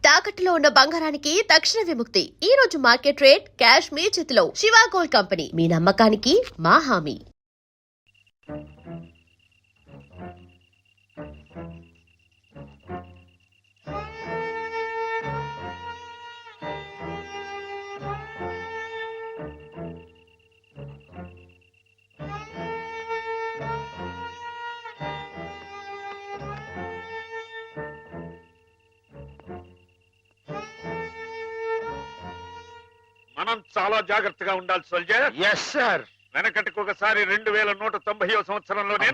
తాకట్టులో ఉన్న బంగారానికి తక్షణ విముక్తి. ఈ రోజు మార్కెట్ రేట్ క్యాష్ మీ చేతిలో. శివ గోల్డ్ కంపెనీ, మీ నమ్మకానికి మా హామీ. మనం చాలా జాగ్రత్తగా ఉండాలి సోల్జర్. Yes sir. వెనకటికి ఒకసారి 2190వ సంవత్సరంలోనే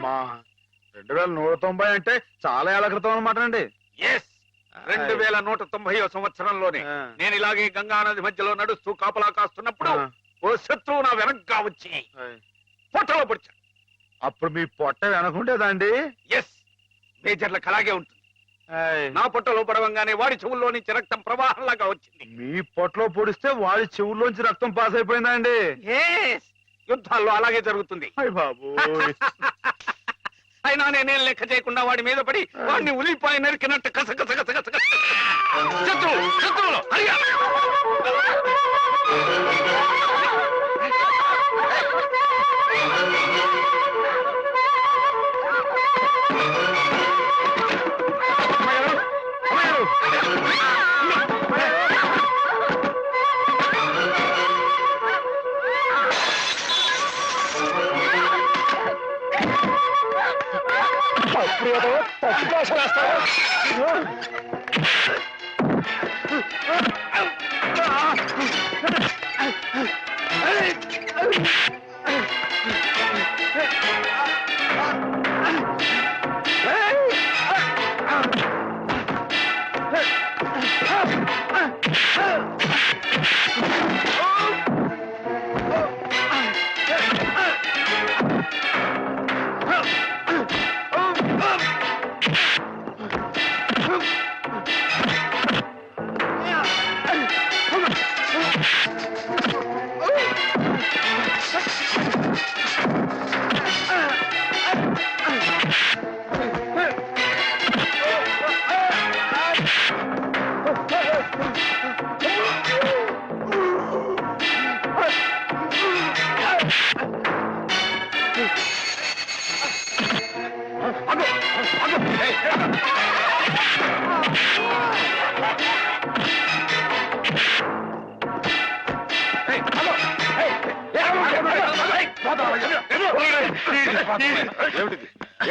2190 అంటే చాలా ఏళ్ల క్రితం అనమాట అండి. 2190వ సంవత్సరంలోనే నేను ఇలాగే గంగా నది మధ్యలో నడుస్తూ కాపలా కాస్తున్నప్పుడు ఓ శత్రువు నా వెనక్గా వచ్చి పొట్టలో పొడిచాడు. అప్పుడు మీ పొట్ట వెనకుండేదండి? ఎస్, మేజర్లకు అలాగే ఉంటుంది. నా పొట్టలో పడవంగానే వాడి చెవుల్లో నుంచి రక్తం ప్రవాహంలాగా వచ్చింది. మీ పొట్టలో పొడిస్తే వాడి చెవుల్లోంచి రక్తం పాస్ అయిపోయిందా అండి? యుద్ధాల్లో అలాగే జరుగుతుంది. అయ్య బాబు. అయినా నేనేం లెక్క చేయకుండా వాడి మీద పడి వాడిని ఉలిపాయ నరికినట్టు కస శత్రువులు హరియా.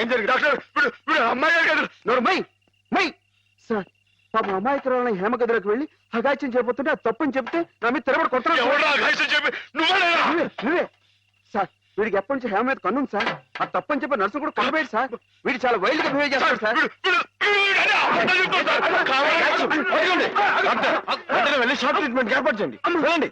ఏం జరిగింది డాక్టర్? అమ్మాయి గారు సార్, పాపం అమాయకురాలని హేమగదిలోకి వెళ్ళి అగాచ్యం చేయబోతుంటే అది తప్పని చెప్తే నా మీద తిరగబడి కొట్టాను. నువ్వే సార్. వీడికి ఎప్పటి నుంచి హేమ మీద కన్నుంది సార్. ఆ తప్పని చెప్పి నర్సు కూడా కొనబోయేది సార్. వీడు చాలా వైల్డ్ గా బిహేవ్ చేస్తాడు సార్. వెళ్ళి షార్ట్ ట్రీట్మెంట్ ఏర్పాటు చేయండి. వెళ్ళండి.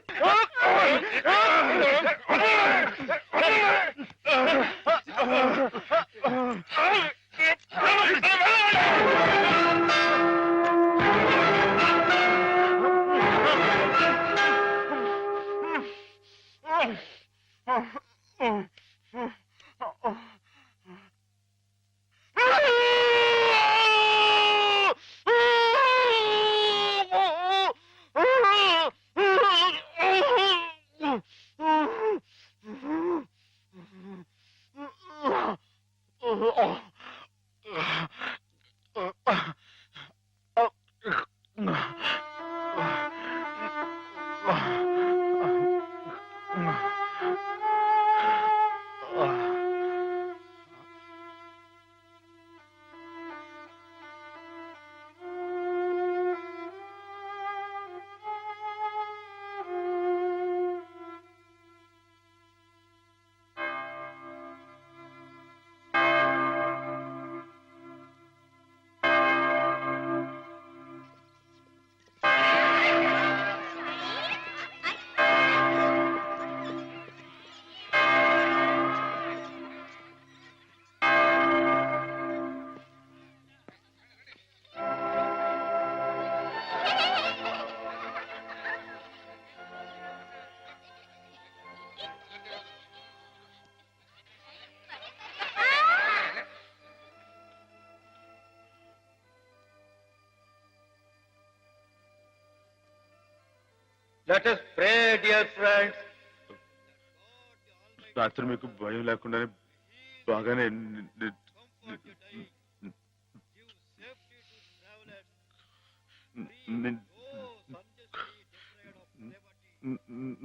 Let us pray, dear friends. రాత్రి మీకు భయం లేకుండానే బాగానే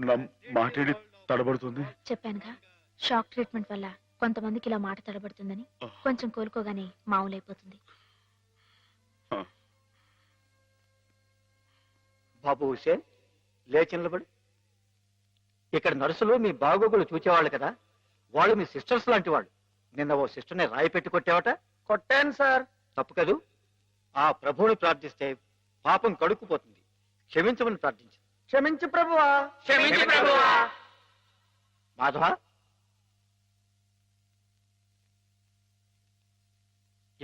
నా మాటేడి తడబడుతుంది. చెప్పానుగా, షాక్ ట్రీట్మెంట్ వల్ల కొంతమందికి ఇలా మాట తడబడుతుందని. కొంచెం కోలుకోగానే మామూలైపోతుంది. బాబు హుసేన్, లేచి నిలబడు. ఇక్కడ నర్సులు మీ బాగోగులు చూచేవాళ్ళు కదా, వాళ్ళు మీ సిస్టర్స్ లాంటి వాళ్ళు. నిన్న ఓ సిస్టర్ని రాయి పెట్టి కొట్టావట. కొట్టాను సార్. తప్పు కదూ. ఆ ప్రభువుని ప్రార్థిస్తే పాపం కడుక్కుపోతుంది. క్షమించమని ప్రార్థించు. క్షమించు ప్రభువా. క్షమించు ప్రభువా. మాధవ,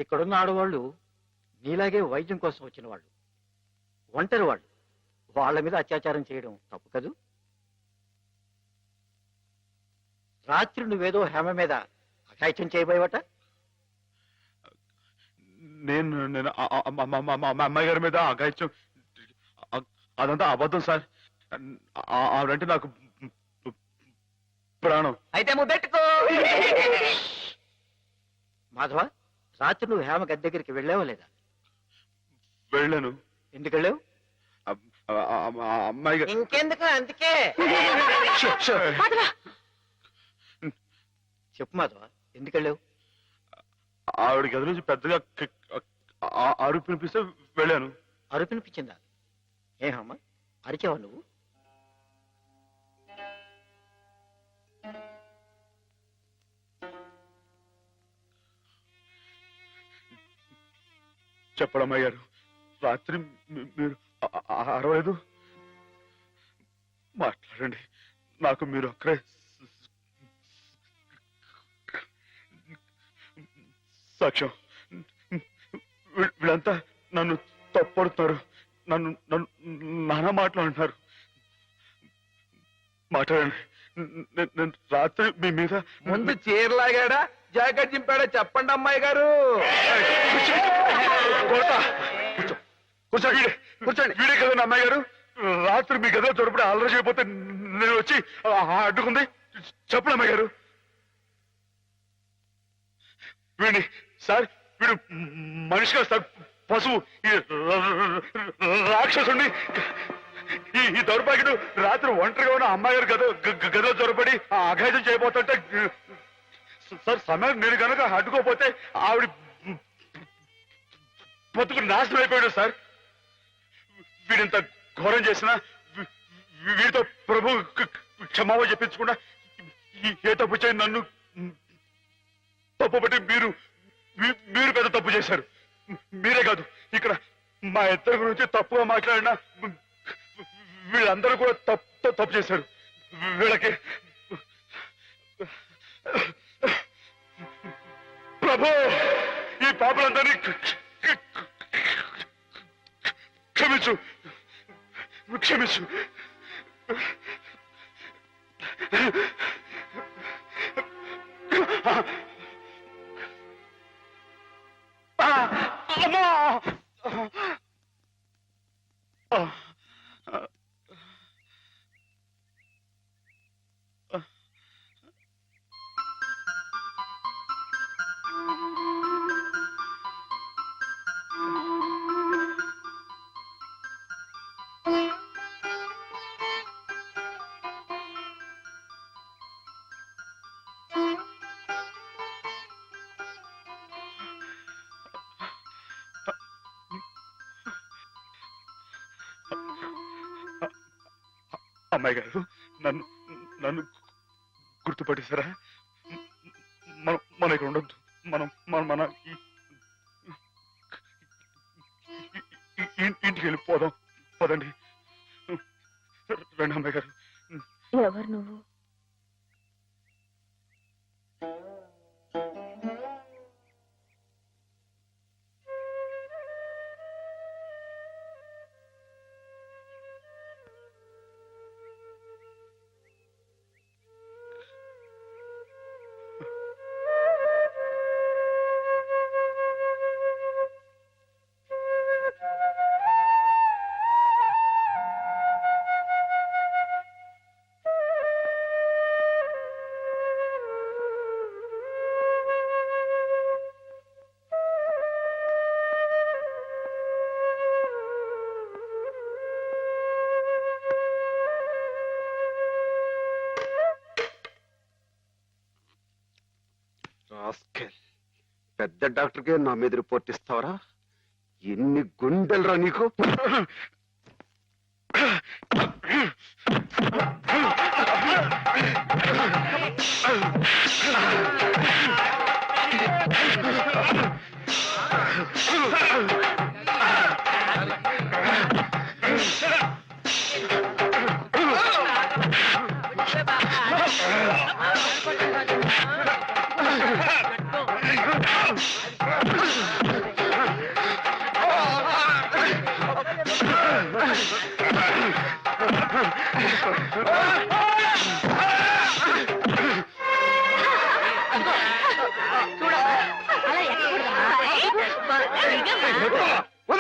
ఇక్కడున్న ఆడవాళ్ళు నీలాగే వైద్యం కోసం వచ్చిన వాళ్ళు, ఒంటరి వాళ్ళు. వాళ్ళ మీద అత్యాచారం చేయడం తప్పు కదూ. రాత్రి నువ్వేదో హేమ మీద అఘాయిత్యం చేయబోయేవట. నేను నేను మా అమ్మాయి గారి మీద అఘాయిత్యం, అదంతా అబద్ధం సార్. ఆవిడంటే నాకు ప్రాణం. అయితే ముద్దెట్టుకో. మాధవ, రాత్రి నువ్వు హేమ గది దగ్గరికి వెళ్ళావా లేదా? వెళ్ళాను. ఎందుకు వెళ్ళావు? అమ్మాయి గారు ఇంకెందుకు, అందుకే. చెప్పు మాధవ, ఎందుకు వెళ్ళావు? ఆవిడ గది నుంచి పెద్దగా అరుపు వినిపిస్తే వెళ్ళాను. అరుపినిపించిందా? ఏమమ్మా, అరిచావా నువ్వు? చెప్పడమ్మాయి గారు, రాత్రి మీరు అరవలేదు. మాట్లాడండి, నాకు మీరు అక్కడే సాక్ష్యం. వీళ్ళంతా నన్ను తప్పడుతున్నారు, నన్ను నన్ను నానా మాట్లాడుతున్నారు. మాట్లాడండి. నేను రాత్రి మీ మీద ముందు చీరలాగాడా జాకెట్ చింపాడా చెప్పండి అమ్మాయి గారు. కూర్చోండి, కూర్చోండి. వీడే కదండి అమ్మాయి గారు. రాత్రి మీ గదిలో దొరపడి అల్లరి చేయకపోతే నేను వచ్చి అడ్డుకుంది. చెప్పండి అమ్మాయి గారు. వీడిని సార్, వీడు మనిషిగా సార్, పశువు, ఈ రాక్షసుని, ఈ దౌర్భాగ్యుడు రాత్రి ఒంటరిగా ఉన్న అమ్మాయి గారు గదిలో దొరపడి అఘాయితం చేయబోతుంటే సార్, సమయం నేను కనుక అడ్డుకోపోతే ఆవిడ బతుకు నాశనం అయిపోయాడు సార్. వీడింత ఘోరం చేసినా వీడితో ప్రభు క్షమాపణ చెప్పించకుండా ఏ తప్పు చేయని నన్ను తప్పు బట్టి మీరు పెద్ద తప్పు చేశారు. మీరే కాదు, ఇక్కడ మా ఇద్దరి గురించి తప్పుగా మాట్లాడినా వీళ్ళందరూ కూడా తప్పు చేశారు. వీళ్ళకి ప్రభు ఈ పాపలందరినీ క్షమించు, క్షమించు. అమ్మా, అమ్మాయి గారు, నన్ను నన్ను గుర్తుపట్టేశారా? మన ఇక్కడ ఉండొద్దు. మన ఇంటికి వెళ్ళిపోదాం. పదండి, రండి అమ్మాయి గారు. ఎవరు నువ్వు? రాస్కెల్. పెద్ద డాక్టర్కే నా మీద రిపోర్ట్ ఇస్తావరా? ఎన్ని గుండెలరా నీకు?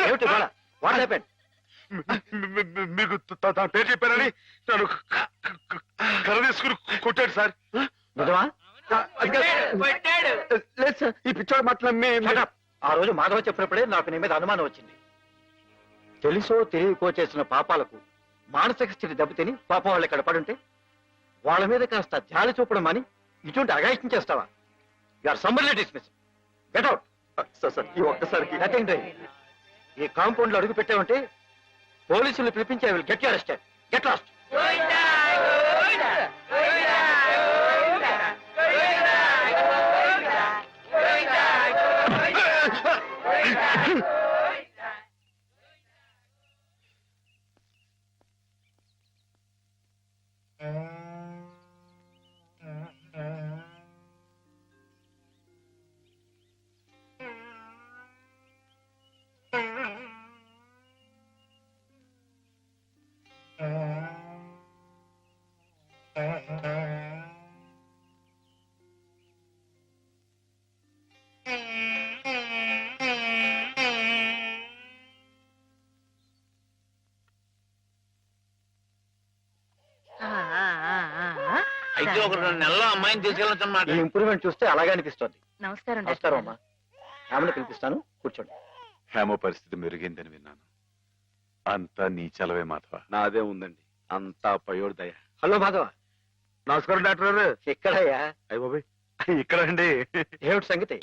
ఏమిటి గోల? What happened? మీకు తన పేరు చెప్పారని నన్ను కర్ర తీసుకుని కొట్టాడు సార్. నిజమా? లేదు సార్, ఈ పిచ్చోడు మాటలు Shut up. ఆ రోజు మాధవ చెప్పినప్పుడే నాకు నీ మీద అనుమానం వచ్చింది. తెలుసో తెలియకో చేసిన పాపాలకు మానసిక స్థితి దెబ్బతిని పాపం వాళ్ళు ఇక్కడ పడుంటే వాళ్ళ మీద కాస్త జాలి చూపడం అని ఇటువంటి అగాయిత్యం చేస్తావా? You are summarily dismiss. Get out. Sir ఈ ఒక్కసారికి నథింగ్ డూయింగ్. ఈ కాంపౌండ్ లో అడుగు పెట్టావంటే పోలీసులు పిలిపించి I will get you arrested. Get lost. అయితే ఒక 2 నెలల్లో అమ్మాయిని తీసుకెళ్ళొచ్చన్నమాట. ఈ ఇంప్రూవ్మెంట్ చూస్తే అలాగే అనిపిస్తోంది. నమస్కారం నమస్కారం అమ్మా. ఆమెను పిలిపిస్తాను, కూర్చోండి. హేమ పరిస్థితి మెరుగైందని విన్నాను. అంతా నీ చలవే మాధవ. నాదే ఉందండి, అంతా పయోడు దయ. హలో మాధవ. నమస్కారం డాక్టర్ గారు. ఎక్కడయ్యా? అయ్య బాబాయ్, ఇక్కడ అండి. ఏమిటి సంగతి?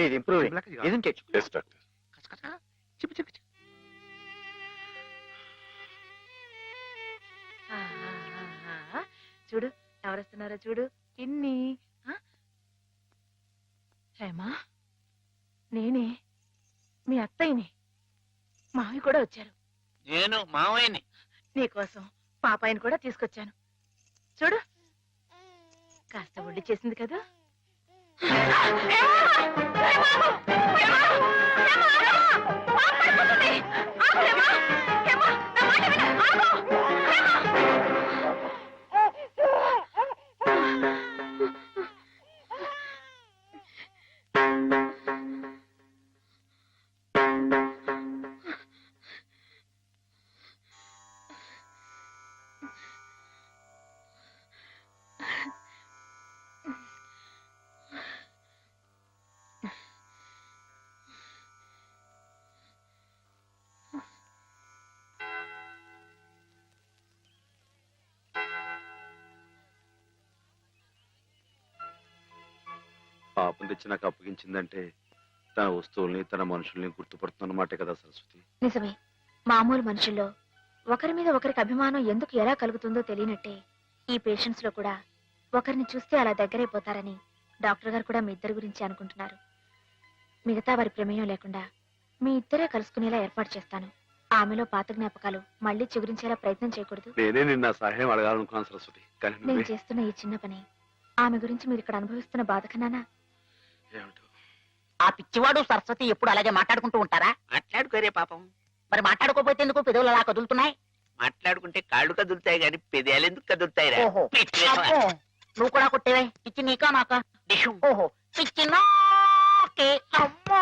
ఇది improving, isn't it? Yes doctor. చూడు ఎవరొస్తున్నారో చూడు. ఇన్ని హేమా, నేనే మీ అత్తయ్యని. మావి కూడా వచ్చారు. నేను మావయ్యని. నీకోసం పాపాయిని కూడా తీసుకొచ్చాను. చూడు, కాస్త ఒళ్ళు చేసింది కదా. పాపం తెచ్చి నాకు అప్పగించిందంటే తన వస్తువుల్ని తన మనుషుల్ని గుర్తుపడుతున్నమాటే కదా సరస్వతి. నిజమే. మామూలు మనుషుల్లో ఒకరి మీద ఒకరికి అభిమానం ఎందుకు ఎలా కలుగుతుందో తెలియనట్టే ఈ పేషెంట్స్ లో కూడా ఒకరిని చూస్తే అలా దగ్గరైపోతారని డాక్టర్ గారు కూడా మీ ఇద్దరి గురించి అనుకుంటున్నారు. మిగతా వారి ప్రమేయం లేకుండా మీ ఇద్దరే కలుసుకునేలా ఏర్పాటు చేస్తాను. ఆమెలో పాత జ్ఞాపకాలు మళ్ళీ చిగురించేలా ప్రయత్నం చేయకూడదు. నేనే నిన్న సహాయం అడగాలనుకున్నాను సరస్వతి, కానీ నేను చేస్తున్న ఈ చిన్న పని ఆమె గురించి మీరు ఇక్కడ అనుభవిస్తున్న బాధ కన్నానా? ఏమిటో ఆ పిచ్చివాడు సరస్వతి ఎప్పుడు అలాగే మాట్లాడుకుంటూ ఉంటారా? మాట్లాడుకోరే పాపం. మరి మాట్లాడుకోపోతే ఎందుకు పెదవులు అలా కదులుతున్నాయి? మాట్లాడుకుంటే కాళ్ళు కదులుతాయి గాని పెదాలు ఎందుకు కదులుతాయిరా? ఓహో. పిచ్చి వేధవా. అబ్బో, నువ్వు కూడా కొట్టేవే. పిచ్చి నీకా నాకా? డిషు. ఓహో, పిచ్చి నాకే. అమ్మో.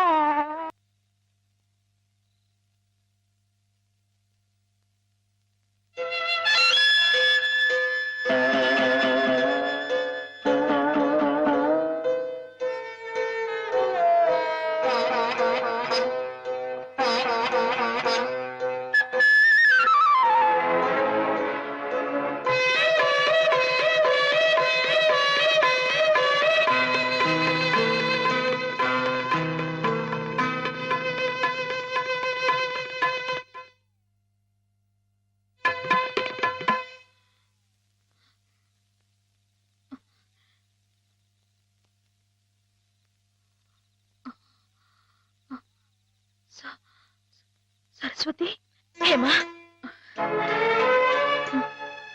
సరస్వతి, హేమా,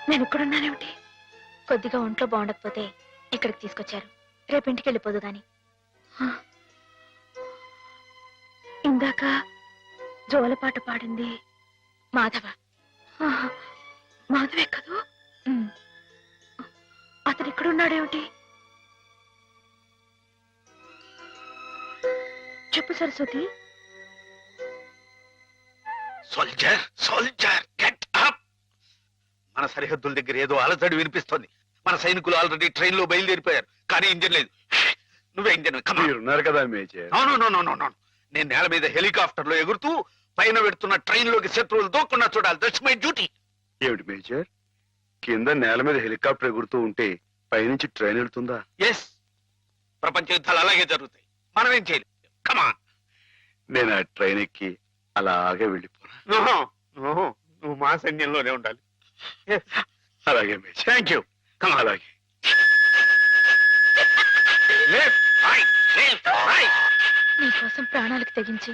నేను ఇక్కడున్నానేమిటి? కొద్దిగా ఒంట్లో బాగుండకపోతే ఇక్కడికి తీసుకొచ్చారు. రేపు ఇంటికి వెళ్ళిపోదు గాని. ఇందాక జోలపాట పాడింది మాధవ. మాధవే కదూ? అతను ఇక్కడున్నాడేమిటి? చెప్పు Saraswati. Soldier soldier get up. మన సరిహద్దుల దగ్గర ఏదో అలజడి వినిపిస్తోంది. మన సైనికులు ఆల్రెడీ ట్రైన్ లో బయలుదేరిపోయారు, కానీ ఇంజన్ లేదు. నువ్వే ఇంజన్. మీరున్నారు కదా మేజర్. నేను నేల మీద హెలికాప్టర్ లో ఎగురుతూ పైన పెడుతున్న ట్రైన్ లోకి శత్రువులు దూకుండా చూడాలి. That's my duty. ఏమిటి మేజర్, కింద నేల మీద హెలికాప్టర్ ఎగురుతూ ఉంటే పైనుంచి ట్రైన్ వెళ్తుందా? ఎస్, ప్రపంచ యుద్ధాలు అలాగే జరుగుతాయి. మనం ఏం చేయలేదు. కమాన్. నేను ఆ ట్రైన్ ఎక్కి అలాగే వెళ్ళిపోనా? నువ్వు మా సైన్యంలోనే ఉండాలి. అలాగే మేజర్. Thank you. కమాన్. అలాగే. నీకోసం ప్రాణాలకు తెగించి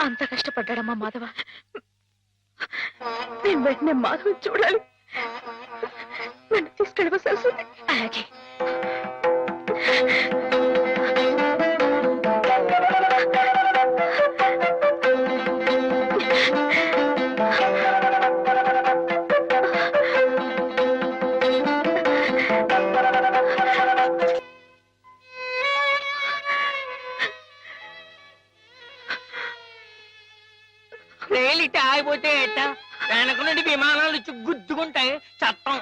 అంత కష్టపడ్డాడమ్మా మాధవ. నేను వెంటనే మాధవ చూడాలి. నన్ను తీసుకెళ్ళవ సరస్వతి. అలాగే. రైలు ఆగిపోతే ఎట్ట వెనక నుండి విమానాలు వచ్చి గుద్దుకుంటాయి. చట్టం.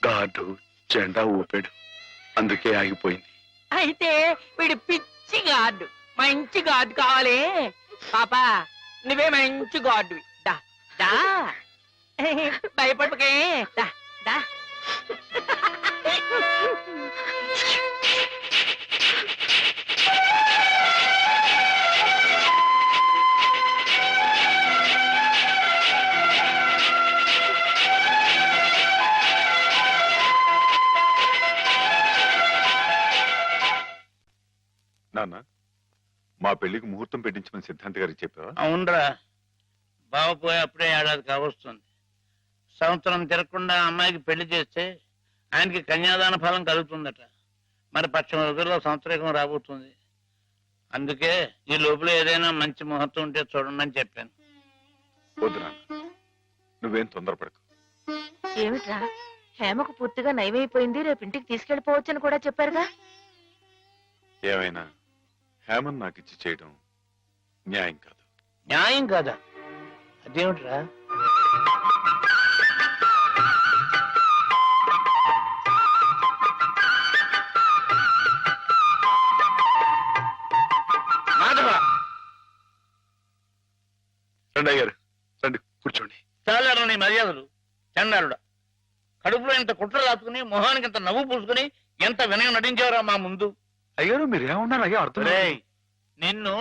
గార్డు జెండా ఊపాడు, అందుకే ఆగిపోయింది. అయితే వీడు పిచ్చి గార్డు. మంచి గార్డు కావాలి. పాపా, నువ్వే మంచి గార్డు. దా దా, భయపడకే. దా దా. నాన్న, మా పెళ్లికి ముహూర్తం పెట్టించమని సిద్ధాంత్ గారికి చెప్పావా? అవునరా, బావ పోయి అప్పుడే ఏడాది కావస్తుంది. సంవత్సరం తిరగకుండా అమ్మాయికి పెళ్లి చేస్తే ఆయనకి కన్యాదాన ఫలం కలుగుతుందట. మరి పక్షం రోజుల్లో సంవత్సరం రాబోతుంది. అందుకే ఈ లోపల ఏదైనా మంచి ముహూర్తం ఉంటే చూడండి అని చెప్పాను. వద్దు నాన్న, నువ్వేం తొందరపడకు. ఏమిట్రా, హేమకు పూర్తిగా నయమైపోయింది, రేపు ఇంటికి తీసుకెళ్లిపోవచ్చని కూడా చెప్పారుగా. ఏమైనా హేమన్ నాకు ఇచ్చి చేయడం న్యాయం కాదు. న్యాయం కాదా? అదేమిట్రా? మాధవ, రండి అయ్యారు, రండి కూర్చోండి. చాలారా నీ మర్యాదలు. చండారుడా, కడుపులో ఇంత కుట్ర రాసుకుని మొహానికి ఇంత నవ్వు పూసుకుని ఎంత వినయం నటించారా మా ముందు. అయ్యారు మీరు ఏమన్నారు అయ్యా అర్థం లేదు. రేయ్, నిన్ను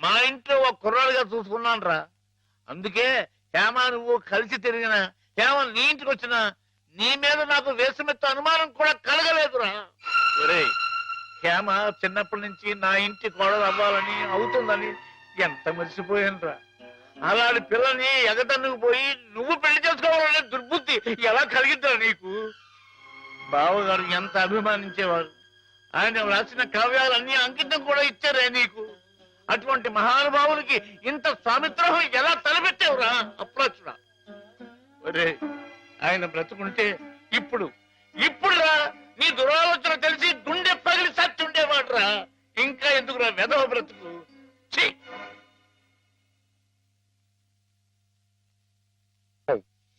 మా ఇంట్లో ఒక కుర్రాడుగా చూసుకున్నాను రా. అందుకే హేమ నువ్వు కలిసి తిరిగిన, హేమ నీ ఇంటికి వచ్చిన నీ మీద నాకు వేసమెత్త అనుమానం కూడా కలగలేదురా. ఒరేయ్, హేమ చిన్నప్పటి నుంచి నా ఇంటి కోడలు అవ్వాలని అవుతుందని ఎంత మర్చిపోయాను రా. అలాంటి పిల్లని ఎగటన్నుకు పోయి నువ్వు పెళ్లి చేసుకోవాలనే దుర్బుద్ధి ఎలా కలిగిద్దా నీకు? బావగారు ఎంత అభిమానించేవారు. ఆయన రాసిన కావ్యాలన్నీ అంకితం కూడా ఇచ్చారే నీకు. అటువంటి మహానుభావులకి ఇంత స్వామిత్రహం ఎలా తలపెట్టావురా అప్రాచుడా. ఒరే, ఆయన బ్రతుకుంటే ఇప్పుడు రా నీ దురాలోచన తెలిసి గుండె పగిలి సత్తుండేవాడు రా. ఇంకా ఎందుకురా వెధవ బ్రతుకు. ఛీ!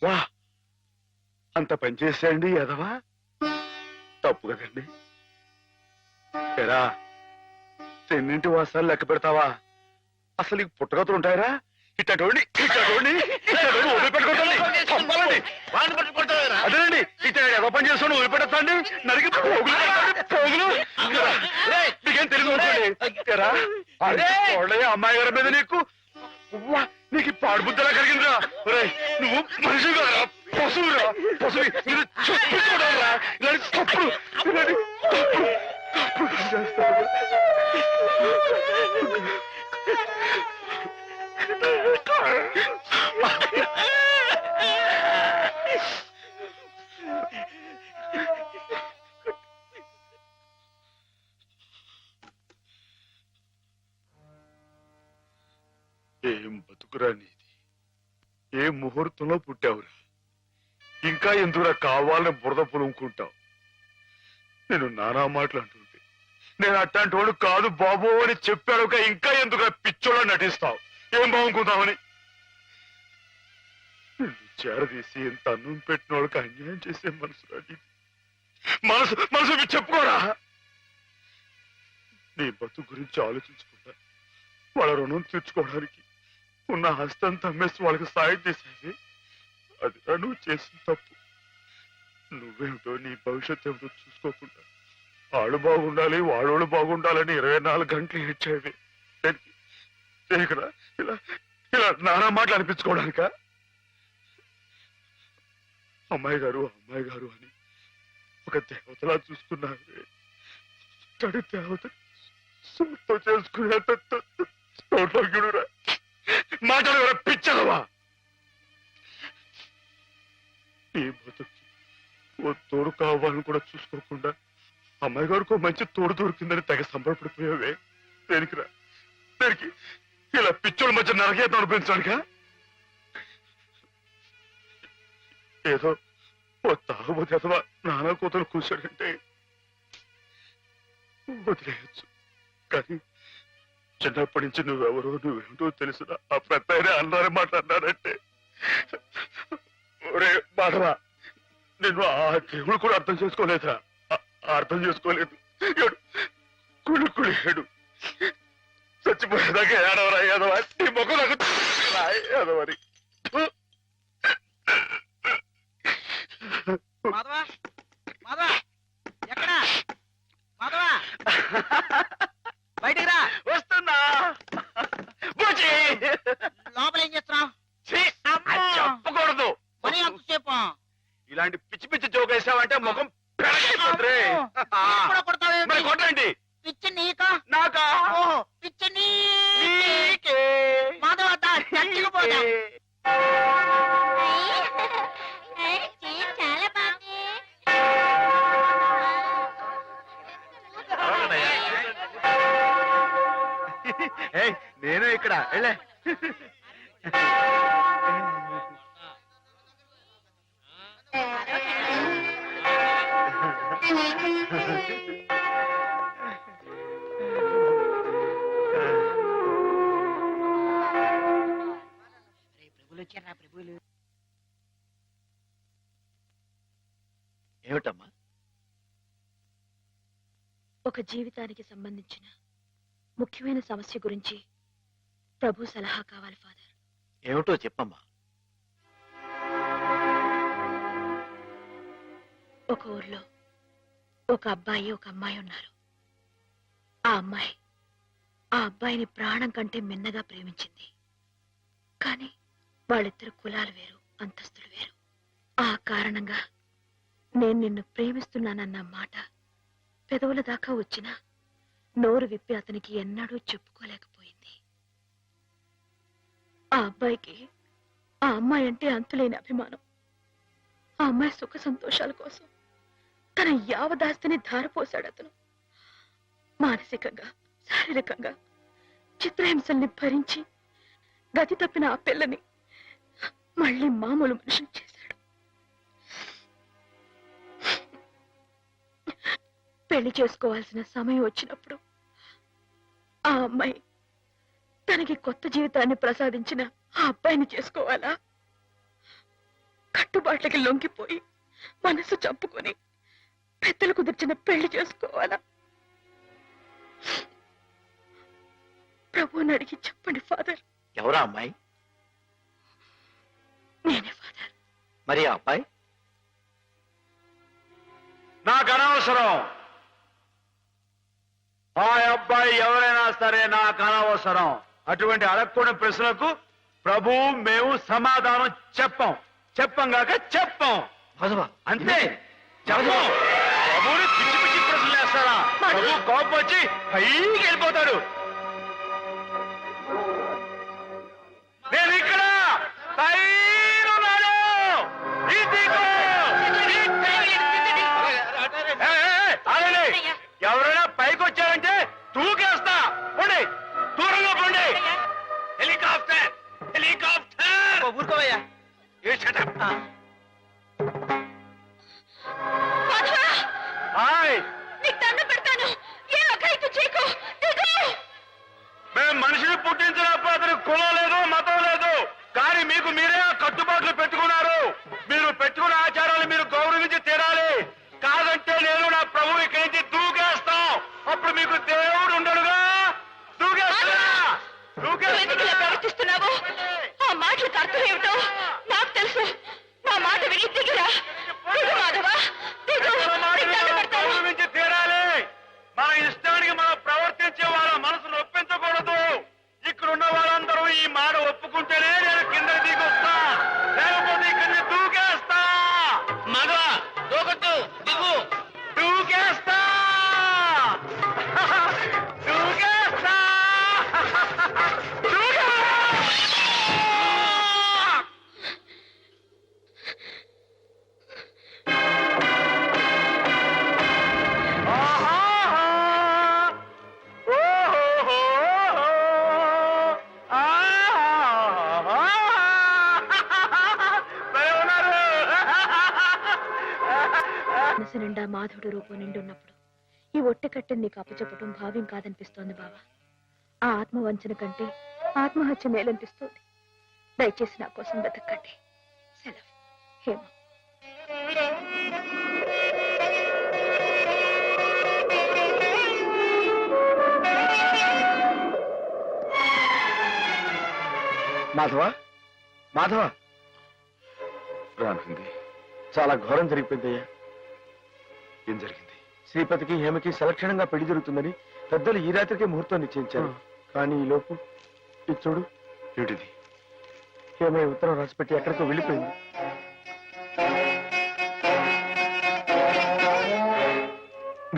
వా, అంత పని చేసేయండి ఎదవా, తప్పు కదండి. ఎరా, తెన్నింటి వాసాలు లెక్క పెడతావా? అసలు ఈ పుట్టగతులు ఉంటాయరా? ఇట్టండి వదిలిపెట్టుకోండి. వాడిని పట్టుకుంటావేరా? అదేనండి, ఇట్ట ఎవ పని చేస్తాను వదిలిపెట్టండి. నరికి పోగులు నీకేం తెలుగు అమ్మాయి గారి మీద నీకు నీకు పాడుబుద్ధలా కలిగిందిరా. నువ్వు మనిషిగా పశువురా, పశువు చూపించుకోవడారా. ఇలాంటి తప్పుడు చేస్తావు. ఏం బతుకురా నీది, ఏ ముహూర్తంలో పుట్టావురా? ఇంకా ఎందుకురా కావాలని బురద పులుముకుంటావు? నేను నానా మాటలు అంటుంటే నేను అట్లాంటి వాడు కాదు బాబు అని చెప్పాడు, ఇంకా ఎందుకురా పిచ్చోళ్ళ నటిస్తావు? ఏం బాగుంకుందామని నిన్ను చేరదీసి ఎంత అన్నం పెట్టిన వాళ్ళకి అన్యాయం చేసే మనసు రాది. మనసు మనసు చెప్పుకోరా. నీ బతుకు గురించి ఆలోచించకుండా వాళ్ళ రుణం తీర్చుకోవడానికి ఉన్న హస్తం తమ్మేసి వాళ్ళకి సాయం చేసేది అది నువ్వు చేసిన తప్పు. నువ్వేమిటో నీ భవిష్యత్తు ఏమిటో చూసుకోకుండా వాళ్ళు బాగుండాలి వాళ్ళోళ్ళు బాగుండాలని 24 గంటలు ఏడ్చేవి. ఇక్కడ ఇలా ఇలా నానా మాటలు అనిపించుకోవడానిక? అమ్మాయి గారు అని ఒక దేవతలా చూసుకున్నావే, తడి దేవత సొంత చేసుకునేంత సౌభాగ్యుడురా. మాటలు పిచ్చలవా? నీ బతుకి ఓ తోడు కావాలని కూడా చూసుకోకుండా అమ్మాయి గారికి మంచి తోడు దొరికిందని తెగ సంబరపడిపోయావే. దేనికిరా? దేనికి? ఇలా పిచ్చోళ్ళ మధ్య నరకేతం అనిపించాడుగా? ఏదో ఓ తాగుబోతే అథవా నానా కూతురు కూర్చాడంటే వదిలేయచ్చు, కానీ చిన్నప్పటి నుంచి నువ్వెవరో నువ్వేంటో తెలుసునా? ఆ పెద్ద అన్నారే మాట్లాడినారంటే ఒరే మాధవా, నిన్ను ఆ దేవుడు కూడా అర్థం చేసుకోలేదురా. అర్థం చేసుకోలేదు. కుళ్ళు ఏడు చచ్చిపోయేదాకా ఏడవరా ఏదవా? నీ ముఖం నాకు ఏదవని. మాధవా మాధవా ఎక్కడా? మాధవా బయటికి రా. వస్తున్నా. లోపల ఏం చేస్తున్నావు? చెప్పకూడదు. పని ఎంతసేపు? ఇలాంటి పిచ్చి పిచ్చి జోక్ వేసావంటే ముఖం పెరగైపోతుంది. మరి కొట్టండి. పిచ్చి నీకా నాకా? పిచ్చి నీకే. మాధవ చచ్చికి పోదా. చాలా బాగుంది. నేను ఇక్కడ వెళ్ళే. ప్రభులు వచ్చారా? ప్రభులు ఏమిటమ్మా? ఒక జీవితానికి సంబంధించిన ముఖ్యమైన సమస్య గురించి ప్రభు సలహా కావాలి ఫాదర్. ఏమిటో చెప్పమ్మా. ఒక ఊర్లో ఒక అబ్బాయి ఒక అమ్మాయి ఉన్నారు. ఆ అమ్మాయి ఆ అబ్బాయిని ప్రాణం కంటే మిన్నగా ప్రేమించింది. కానీ వాళ్ళిద్దరు కులాలు వేరు, అంతస్తులు వేరు. ఆ కారణంగా నేను నిన్ను ప్రేమిస్తున్నానన్న మాట పెదవుల దాకా వచ్చినా నోరు విప్పి అతనికి ఎన్నడూ చెప్పుకోలేకపోయింది. ఆ అబ్బాయికి ఆ అమ్మాయి అంటే అంతులేని అభిమానం. ఆ అమ్మాయి సుఖ సంతోషాల కోసం తన యావదాస్తిని ధారపోశాడు అతను. మానసికంగా శారీరకంగా చిత్రహింసల్ని భరించి గతి తప్పిన ఆ పిల్లని మళ్ళీ మామూలు మనిషిని చేశాడు. పెళ్లి చేసుకోవాల్సిన సమయం వచ్చినప్పుడు ఆ అమ్మాయి తనకి కొత్త జీవితాన్ని ప్రసాదించిన ఆ అబ్బాయిని చేసుకోవాలా? కట్టుబాట్లకి లొంగిపోయి మనసు చంపుకొని పెద్దలు కుదిర్చిన పెళ్లి చేసుకోవాలా? ప్రభువుని అడిగి చెప్పండి ఫాదర్. ఎవరా అమ్మాయి? నేనే ఫాదర్. మరి ఆ అబ్బాయి? నాకు అనవసరం. ఆ అబ్బాయి ఎవరైనా సరే నాకు అనవసరం. అటువంటి అడగకూడని ప్రశ్నలకు ప్రభు మేము సమాధానం చెప్పంగాక చెప్పం. అంతే. చెప్పం. ప్రభుని పిచ్చి పిచ్చి ప్రశ్నలు వేస్తారా? ప్రభు కోపం వచ్చి పైకి వెళ్ళిపోతాడు. నేను ఇక్కడ మేము మనిషిని పుట్టించినప్పుడు అతని కులం లేదు మతం లేదు, కానీ మీకు మీరే కట్టుబాట్లు పెట్టుకున్నారు. మీరు పెట్టుకున్న ఆచారాలు మీరు గౌరవించి తీరాలి. కాదంటే నేను నా ప్రభు ఇక్కడి నుంచి దూకేస్తాం. అప్పుడు మీకు దేవుడు ఉండడుగా. ప్రవర్తిస్తున్నావు ఆ మాటలకు అర్థం ఏమిటో నాకు తెలుసు. నా మాట విని దిగురా. మాధవా గౌరవించి తీరాలి. మన ఇష్టానికి మనం ప్రవర్తించే వాళ్ళ మనసు నొప్పించకూడదు. ఇక్కడున్న వాళ్ళందరూ ఈ మాట ఒప్పుకుంటేనే నేను కింద దిగొస్తా, లేకపోతే ఇక్కడిని దూకేస్తా. మగ దూకొద్దు, దిగు. దూకేస్తా దూకేస్తా మనసు నిండా మాధవుడు రూపం నిండి ఉన్నప్పుడు ఈ ఒట్టె కట్టెని నీకు అప్పచెప్పటం భావ్యం కాదనిపిస్తోంది బావా. ఆ ఆత్మవంచన కంటే ఆత్మహత్య మేలనిపిస్తోంది. దయచేసి నా కోసం బతకండి. సెలవు. హేమ. మాధవ, మాధవ, రానుంది. చాలా ఘోరం జరిగిపోయిందయ్యా. ఏం జరిగింది? శ్రీపతికి హేమకి సలక్షణంగా పెళ్లి జరుగుతుందని పెద్దలు ఈ రాత్రికే ముహూర్తం నిశ్చయించారు. కానీ ఈ లోపు ఇది చూడు. ఏమిటిది? హేమ ఈ ఉత్తరం రాసిపెట్టి ఎక్కడికో వెళ్ళిపోయింది.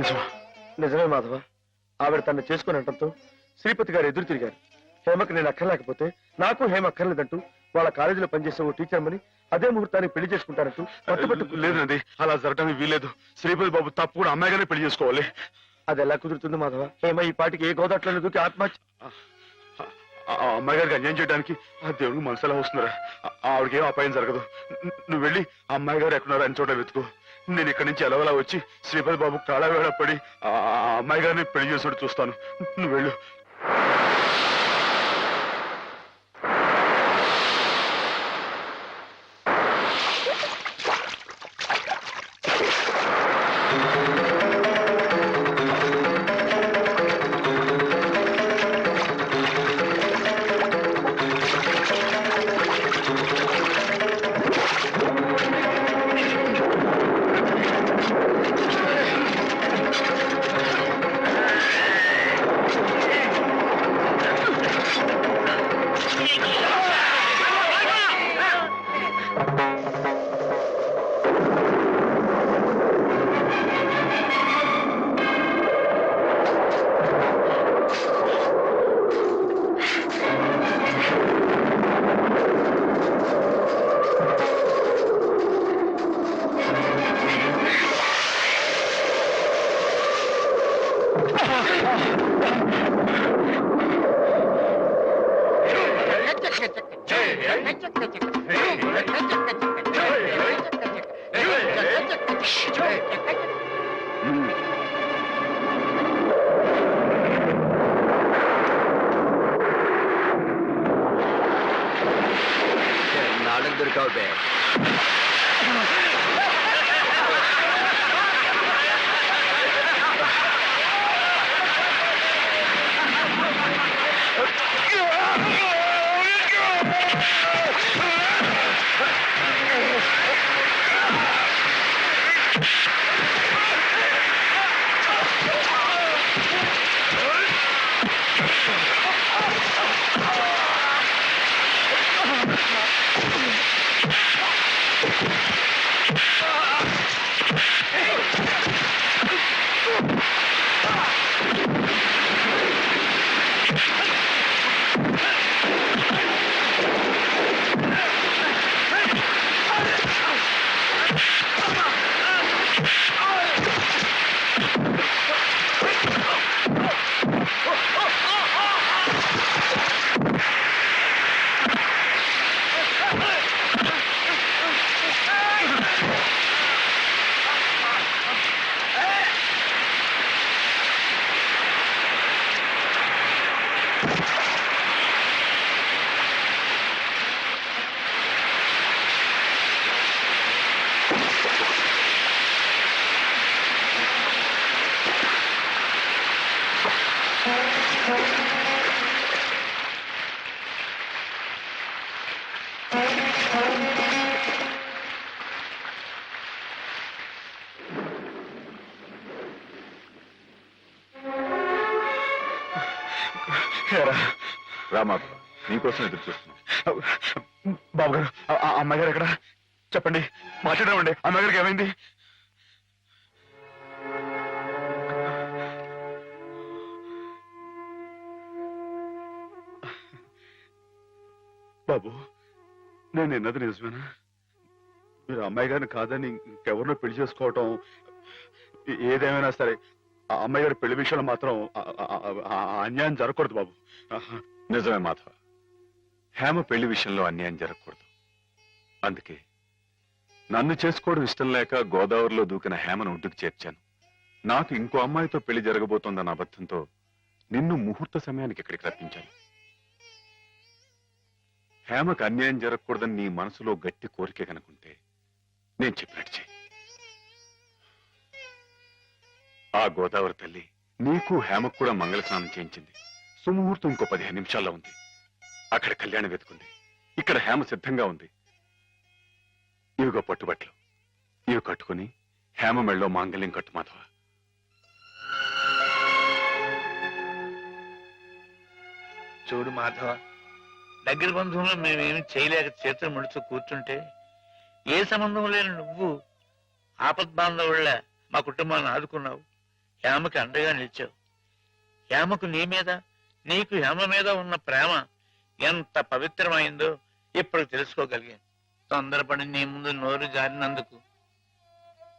నిజమా? నిజమే మాధవ. ఆవిడ తను చేసుకుని అనటంతో శ్రీపతి గారు ఎదురు తిరిగారు. హేమకి నేను అక్కర్లేకపోతే నాకు హేమ అక్కర్లేదంటూ వాళ్ళ కాలేజీలో పనిచేసే ఓ టీచర్మని అదే ముహూర్తానికి పెళ్లి చేసుకుంటారంటూ పట్టుబట్టు. లేదండి, అలా జరగడానికి వీలేదు. శ్రీపతి బాబు తప్పు కూడా అమ్మాయిగానే పెళ్లి చేసుకోవాలి. అది ఎలా కుదురుతుంది మాధవ? హేమ ఈ పాటికి ఏ గోదాట్లను దూకి ఆత్మహత్య. ఆ అమ్మాయి గారికి అన్యాయం చేయడానికి ఆ దేవుడికి మనసు ఎలా వస్తున్నారా? ఆవిడకి ఏం అపాయం జరగదు. నువ్వు వెళ్ళి ఆ అమ్మాయి గారు ఎక్కడున్నారో అని చోట వెతుకు. నేను ఇక్కడి నుంచి ఎలవలా వచ్చి శ్రీపతి బాబు కాళవేళ పడి ఆ అమ్మాయి గారిని పెళ్లి చేసినట్టు చూస్తాను. నువ్వు వెళ్ళు. నాలుగు దొరికావు బే. రామాకు నీకోసం ఎదురు చూస్తున్నాం. బాబు గారు, ఆ అమ్మాయి గారు ఎక్కడ? చెప్పండి, మాట్లాడమండి. అమ్మాయి గారికి ఏమైంది? బాబు, నేను విన్నది నిజమేనా? మీరు అమ్మాయి గారిని కాదని ఇంకెవరినో పెళ్లి చేసుకోవటం, ఏదేమైనా సరే ఆ అమ్మాయి గారి పెళ్లి విషయంలో మాత్రం అన్యాయం జరగకూడదు బాబు. నిజమే మాధవ, హేమ పెళ్లి విషయంలో అన్యాయం జరగకూడదు. అందుకే నన్ను చేసుకోవడం ఇష్టం లేక గోదావరిలో దూకిన హేమను ఒడ్డుకు చేర్చాను. నాకు ఇంకో అమ్మాయితో పెళ్లి జరగబోతోందన్న అబద్ధంతో నిన్ను ముహూర్త సమయానికి ఇక్కడికి రప్పించాను. హేమకు అన్యాయం జరగకూడదని నీ మనసులో గట్టి కోరిక కనుకుంటే నేను చెప్పినట్టు చెయ్యి. ఆ గోదావరి తల్లి నీకు హేమకు కూడా మంగళ స్నానం చేయించింది. సుముహూర్తం ఇంకో 15 నిమిషాల్లో ఉంది. అక్కడ కళ్యాణం వెతుకుంది, ఇక్కడ హేమ సిద్ధంగా ఉంది. ఇవిగో పట్టుబట్లు, ఇవి కట్టుకుని హేమ మెళ్ళలో మాంగళ్యం కట్టు మాధవ. చూడు మాధవ, దగ్గర బంధువులు మేమేమి చేయలేక చేతులు ముడుచు కూర్చుంటే ఏ సంబంధం లేని నువ్వు ఆపద్బాంధవుళ్ళ మా కుటుంబాన్ని ఆదుకున్నావు. హేమకి అండగా నిలిచావు. హేమకు నీ మీద, నీకు హేమ మీద ఉన్న ప్రేమ ఎంత పవిత్రమైందో ఇప్పుడు తెలుసుకోగలిగాను. తొందరపడి నీ ముందు నోరు జారినందుకు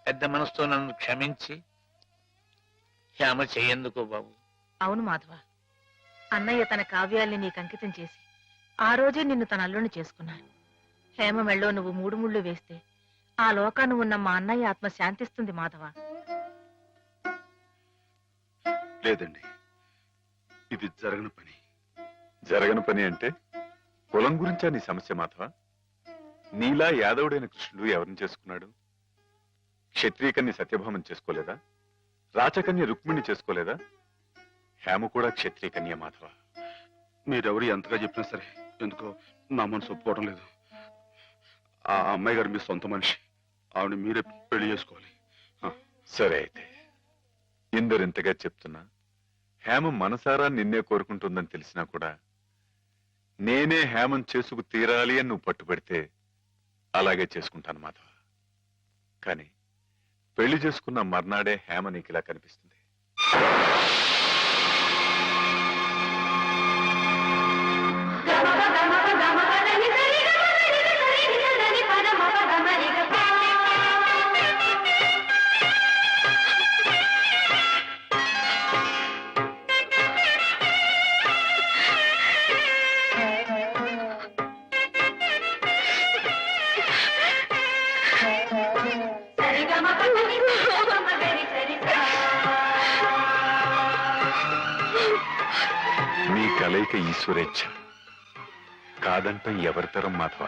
పెద్ద మనసుతో నన్ను క్షమించి హేమ చెయ్యేందుకు బాబు. అవును మాధవ, అన్నయ్య తన కావ్యాల్ని నీకు అంకితం చేసి ఆ రోజే నిన్ను తన అల్లుని చేసుకున్నాను. హేమ మెళ్ళో నువ్వు 3 ముళ్ళు వేస్తే ఆ లోకాను ఉన్న మా అన్నయ్య ఆత్మ శాంతిస్తుంది మాధవ. లేదండి, ఇది జరగని పని. జరగని పని అంటే కులం గురించా నీ సమస్య మాధవ? నీలా యాదవుడైన కృష్ణుడు ఎవరిని చేసుకున్నాడు? క్షత్రియకన్య సత్యభామని చేసుకోలేదా? రాచకన్య రుక్మిణి చేసుకోలేదా? హేమ కూడా క్షత్రియకన్య మాధవ. మీరెవరు ఎంతగా చెప్పినా సరే ఎందుకో నా మనసు ఒప్పుకోవడం లేదు. ఆ అమ్మాయి గారు మీ సొంత మనిషి, ఆవిడ మీరే పెళ్లి చేసుకోవాలి. సరే అయితే, ఇందరింతగా చెప్తున్నా హేమ మనసారా నిన్నే కోరుకుంటుందని తెలిసినా కూడా నేనే హేమం చేసుకు తీరాలి అని నువ్వు పట్టుబడితే అలాగే చేసుకుంటాను మాధవ. కానీ పెళ్లి చేసుకున్న మర్నాడే హేమ నీకు ఇలా కనిపిస్తుంది. మీ కలయిక ఈశ్వరేచ్ఛ, కాదంటే ఎవరితరం మాధవ.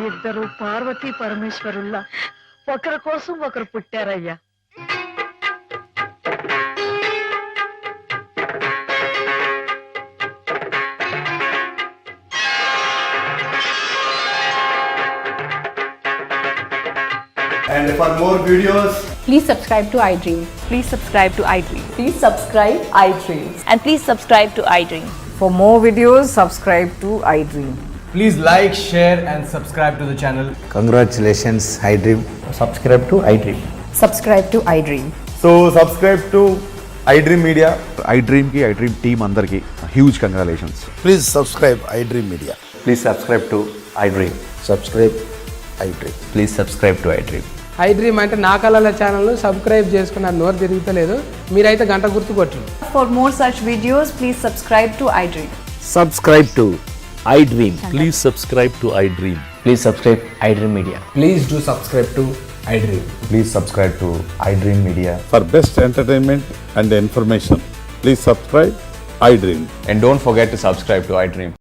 ఇద్దరు పార్వతీ పరమేశ్వరుల్లా ఒకరి కోసం ఒకరు పుట్టారయ్యా. And for more videos, please subscribe to iDream. Please subscribe to iDream. Please subscribe iDream. And please subscribe to iDream. For more videos, subscribe to iDream. Please like, share and subscribe to the channel. Congratulations, iDream. Subscribe to iDream. Subscribe to iDream. So subscribe to iDream Media. iDream ki iDream team andarki huge congratulations. Please subscribe iDream Media. Please subscribe to iDream. Subscribe iDream. Please subscribe to iDream. iDream అంటే నా కళల ఛానల్ను subscribe చేసుకున్న నోరు తిరుగుతలేదు, మీరైతే గంట గుర్తు కొట్టండి. For more such videos, please subscribe to iDream. Subscribe to iDream. Please subscribe to iDream. Please subscribe iDream Media. Please do subscribe to iDream. Please subscribe to iDream Media. For best entertainment and information, please subscribe iDream. And don't forget to subscribe to iDream.